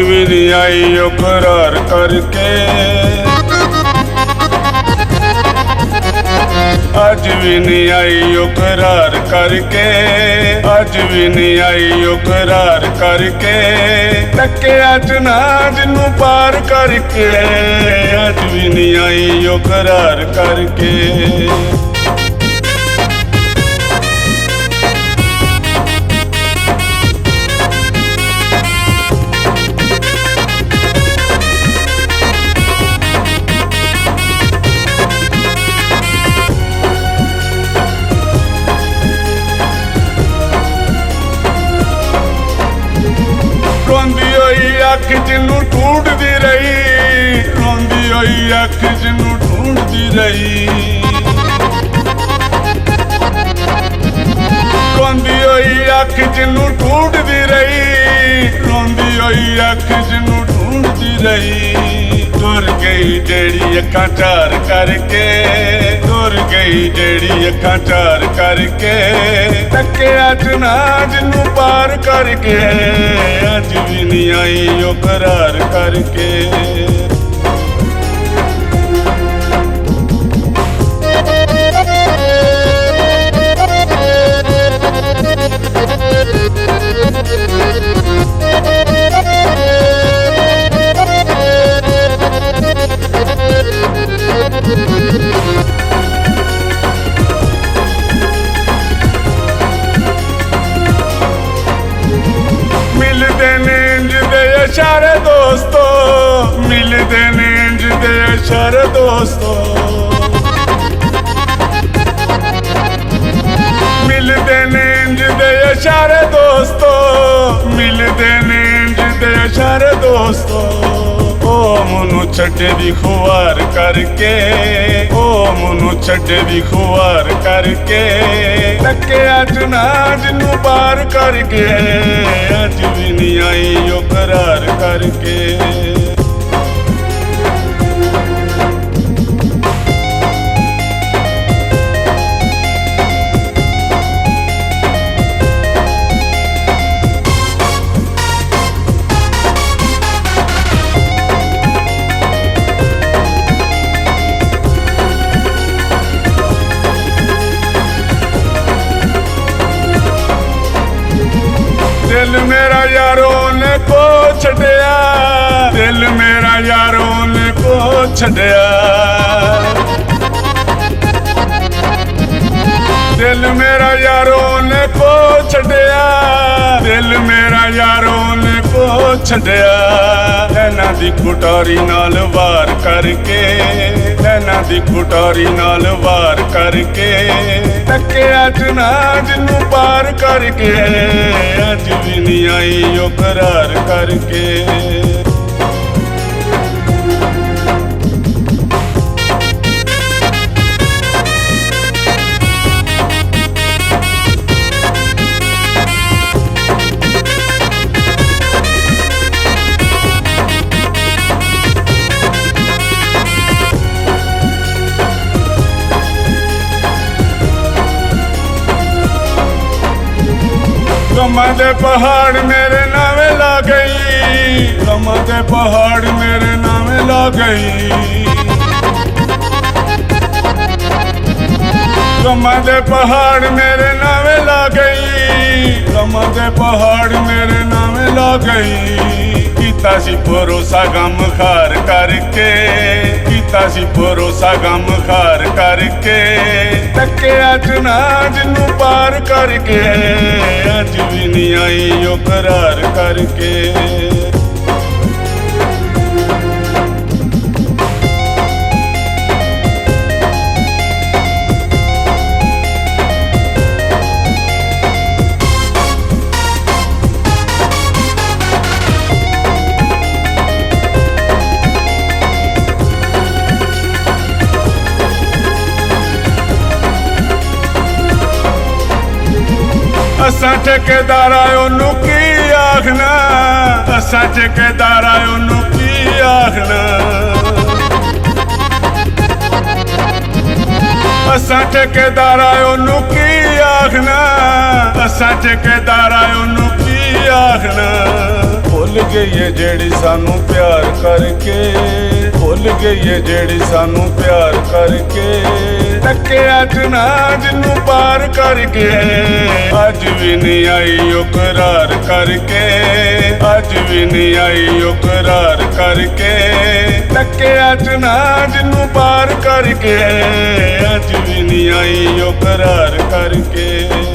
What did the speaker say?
भी नहीं आई ओ करार करके, अज भी नहीं आई ओ करार करके, अज भी नहीं आई ओ करार करके, टके अज ना जिन्नू पार करके, अज भी नहीं आई ओ करार करके। रोंदी होई अख जिन्नू ढूंढदी रही, रोंदी होई अख जिन्नू ढूंढदी रही, रोंदी होई अख जिन्नू ढूंढदी रही, रोंदी होई अख जिन्नू ढूंढदी रही। तुर गई जेड़ी अखां चार करके, तुर गई जेड़ी अखां चार करके, टके अज ना जिन्नू पार करके, अज भी नहीं आई ओ करार करके। मिलदे ने इंज दे इशारे दोस्तों, मिलदे ने इंज दे इशारे दोस्तों, मिलदे ने इंज दे इशारे दोस्तों, मिलदे ने इंज दे इशारे दोस्तों। ओ मनु छड्डे दी खुआर करके, ओ मनु छड्डे दी खुआर करके, टके अज ना जिन्नू पार करके, अज भी नहीं आई ओ करार करके। दिल मेरा यारों ने को छड़िया, दिल मेरा यारों ने को छड़िया, दिल मेरा यारों ने को छड़िया, दिल मेरा यारों ने को छड़िया। नैना दी कुटारी नाल वार करके, नैना दी कुटारी नाल वार करके, टके अज ना जिन्नू पार करके, अज भी नहीं आई ओ करार करके। गमा दे पहाड़ मेरे नावे ला गई, गमा दे पहाड़ मेरे नावे ला गई, गमा दे पहाड़ मेरे नावे ला गई, गमा दे पहाड़ मेरे नावे ला गई। कीता सी भरोसा गम खार करके, कीता सी भरोसा गम खार करके, टके अज ना जिन्नू पार करके, अज भी नहीं आई ओ करार करके। असां ठेकेदारा ओनू की आखना, असां ठेकेदारा ओनू की आखना, असां ठेकेदारा ओनू की आखना, असां ठेकेदारा ओनू की आखना। भुल ਭੁੱਲ ਗਈ ਏ ਜਿਹੜੀ ਸਾਨੂੰ ਪਿਆਰ ਕਰਕੇ, ਭੁੱਲ ਗਈ ਏ ਜਿਹੜੀ ਸਾਨੂੰ ਪਿਆਰ ਕਰਕੇ। ਟੱਕਿਆ ਜਨਾਜ ਨੂੰ ਪਾਰ ਕਰਕੇ, ਅੱਜ ਵੀ ਨਹੀਂ ਆਈ ਉਹ ਕਰਾਰ ਕਰਕੇ, ਅੱਜ ਵੀ ਨਹੀਂ ਆਈ ਉਹ ਕਰਾਰ ਕਰਕੇ। ਟੱਕਿਆ ਜਨਾਜ ਨੂੰ ਪਾਰ ਕਰਕੇ, ਅੱਜ ਵੀ ਨਹੀਂ ਆਈ ਉਹ ਕਰਾਰ ਕਰਕੇ।